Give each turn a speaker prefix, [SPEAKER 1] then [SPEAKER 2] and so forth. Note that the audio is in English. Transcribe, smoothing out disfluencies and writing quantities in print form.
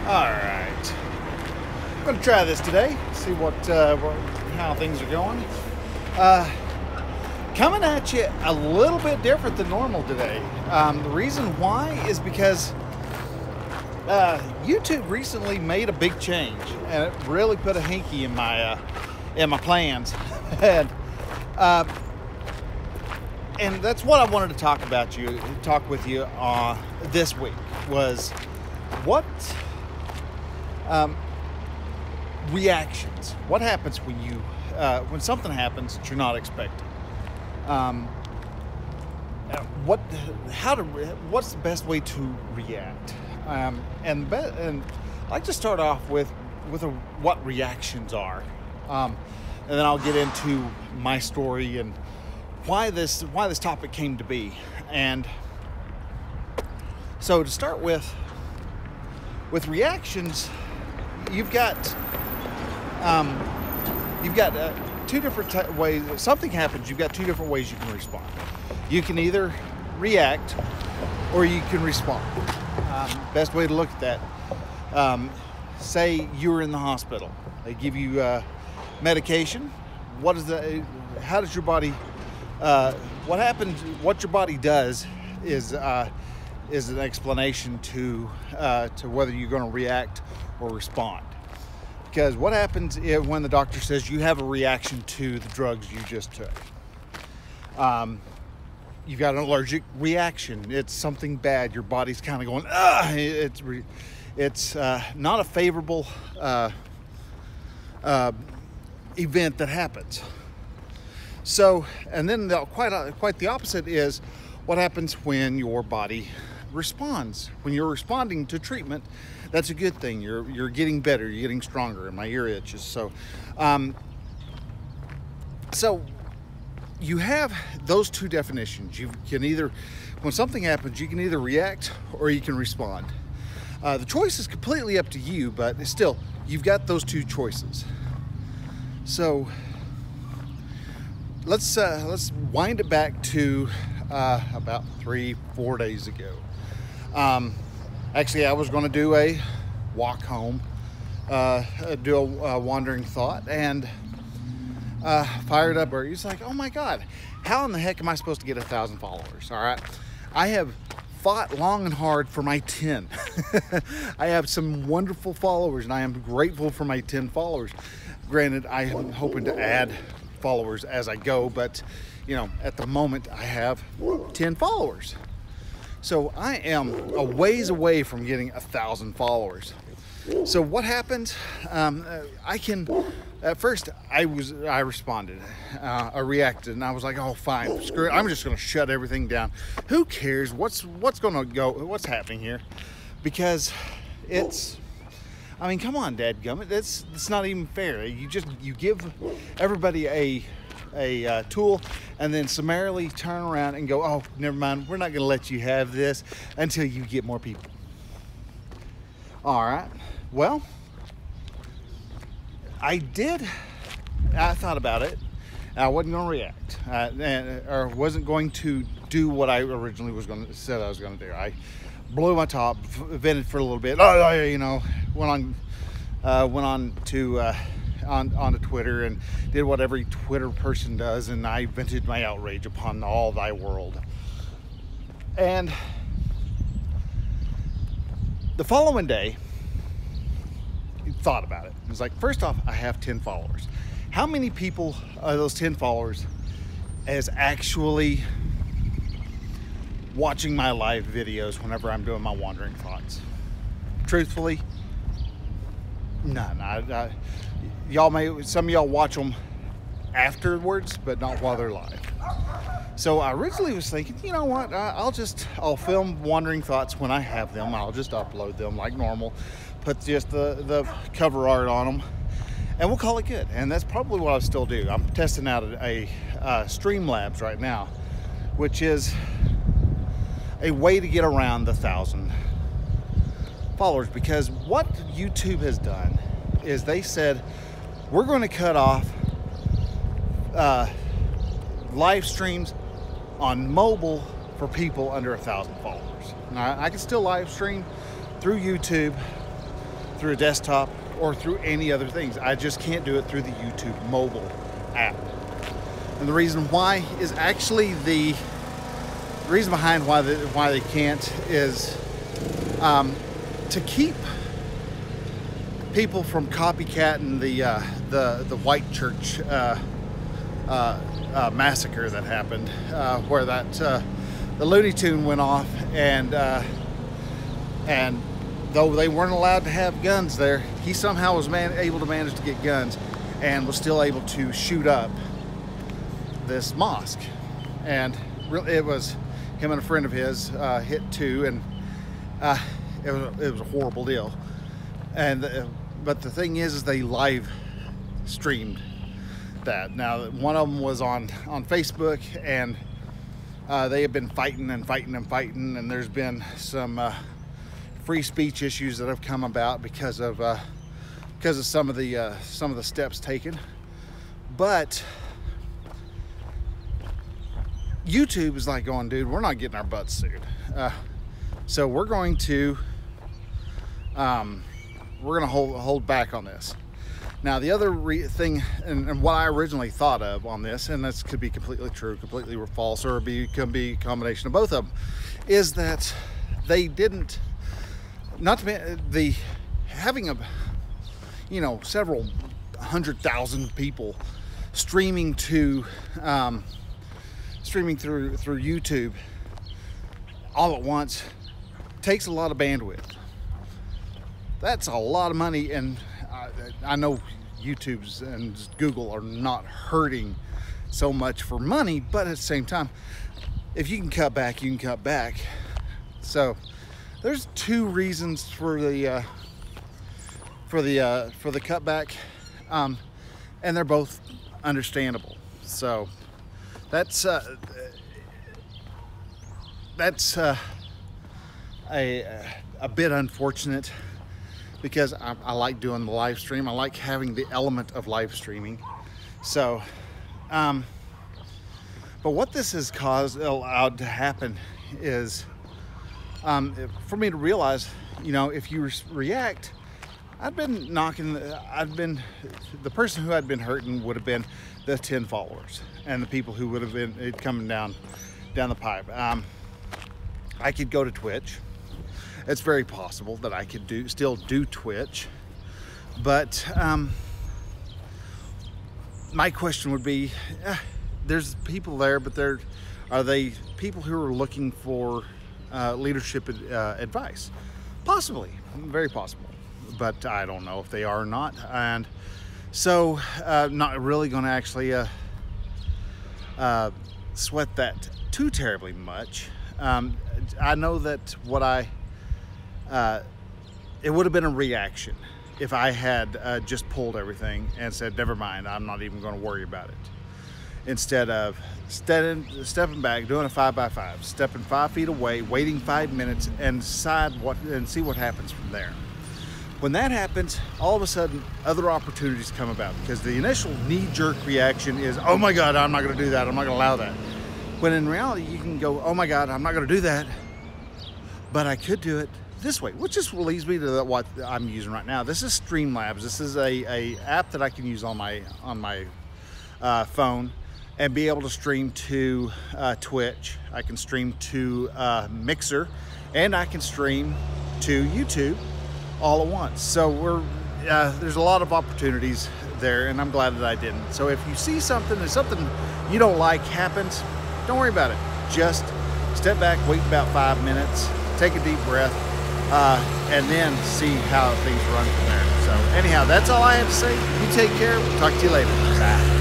[SPEAKER 1] Alright, I'm going to try this today, see how things are going. Coming at you a little bit different than normal today. The reason why is because YouTube recently made a big change, and it really put a hinky in my plans. And that's what I wanted to talk with you this week was what reactions. What happens when something happens that you're not expecting? What's the best way to react? And I'd like to start off with what reactions are, and then I'll get into my story and why this topic came to be. And so to start with reactions, you've got two different ways. Something happens, you've got two different ways you can respond. You can either react or you can respond. Best way to look at that, say you're in the hospital. They give you medication. How does your body, what happens, what your body does is an explanation to whether you're going to react or respond. Because what happens when the doctor says you have a reaction to the drugs you just took? You've got an allergic reaction. It's something bad. Your body's kind of going, it's not a favorable event that happens. So, and then quite the opposite is what happens when your body responds. When you're responding to treatment, that's a good thing. You're getting better. You're getting stronger. And my ear itches. So you have those two definitions. You can either, when something happens, you can either react or you can respond. The choice is completely up to you, but still, you've got those two choices. So let's wind it back to about 3-4 days ago. Actually, I was going to do a walk home, do a wandering thought, and fired up. He's like, "Oh my God, how in the heck am I supposed to get 1,000 followers?" All right, I have fought long and hard for my 10. I have some wonderful followers, and I am grateful for my 10 followers. Granted, I am hoping to add followers as I go, but you know, at the moment I have 10 followers. So I am a ways away from getting 1,000 followers. So what happened? At first I responded, I reacted, and I was like, "Oh, fine, screw it. I'm just going to shut everything down. Who cares? What's happening here?" Because come on, dadgummit, it's not even fair. You give everybody a tool and then summarily turn around and go, "Oh, never mind, we're not going to let you have this until you get more people." All right, well, I thought about it. I wasn't going to react, or wasn't going to do what I originally said I was going to do. I blew my top, vented for a little bit. Went on to onto Twitter and did what every Twitter person does, and I vented my outrage upon all thy world. And the following day, thought about it. It was like, first off, I have 10 followers. How many people are those 10 followers as actually watching my live videos whenever I'm doing my wandering thoughts? Truthfully, none. Some of y'all watch them afterwards, but not while they're live. So I originally was thinking, you know what, I'll film wandering thoughts when I have them. I'll just upload them like normal, put just the cover art on them, and we'll call it good. And that's probably what I'll still do. I'm testing out a Streamlabs right now, which is a way to get around the 1,000 followers, because what YouTube has done is they said, we're going to cut off live streams on mobile for people under 1,000 followers. Now, I can still live stream through YouTube, through a desktop or through any other things. I just can't do it through the YouTube mobile app. And the reason why is actually the reason behind why they can't is to keep people from copycatting the white church massacre that happened, where that the Looney Tune went off, and though they weren't allowed to have guns there, he somehow was able to manage to get guns and was still able to shoot up this mosque. And really, it was him and a friend of his hit too, and it was a horrible deal. And but the thing is they live streamed that. Now, one of them was on Facebook, and they have been fighting, and there's been some free speech issues that have come about because of some of the steps taken. But YouTube is like going, dude, we're not getting our butts sued, so we're going to hold back on this. Now, the other thing, and what I originally thought of on this, and this could be completely true, completely false, or could be a combination of both of them, is that they didn't, not to be, having several 100,000 people streaming through YouTube all at once takes a lot of bandwidth. That's a lot of money, and I know YouTube's and Google are not hurting so much for money, but at the same time, if you can cut back, you can cut back. So there's two reasons for the cutback, and they're both understandable. So that's a bit unfortunate, because I like doing the live stream. I like having the element of live streaming. So, but what this has allowed to happen is for me to realize, if you react, the person who I'd been hurting would have been the 10 followers and the people who would have been coming down the pipe. I could go to Twitch. It's very possible that I could still do Twitch, but my question would be, there's people there, but are they people who are looking for leadership advice? Possibly, very possible, but I don't know if they are or not. And so not really going to actually sweat that too terribly much. I know that it would have been a reaction if I had just pulled everything and said, never mind, I'm not even going to worry about it. Instead of stepping back, doing a 5x5, stepping 5 feet away, waiting 5 minutes, and see what happens from there. When that happens, all of a sudden, other opportunities come about, because the initial knee-jerk reaction is, oh my God, I'm not going to do that. I'm not going to allow that. When in reality, you can go, oh my God, I'm not going to do that, but I could do it this way, which just leads me to what I'm using right now. This is Streamlabs. This is a app that I can use on my phone and be able to stream to Twitch. I can stream to Mixer, and I can stream to YouTube all at once. So there's a lot of opportunities there, and I'm glad that I didn't. So if you see something you don't like happens, don't worry about it. Just step back, wait about 5 minutes, take a deep breath, and then see how things run from there. So anyhow, that's all I have to say. You take care. We'll talk to you later. Bye.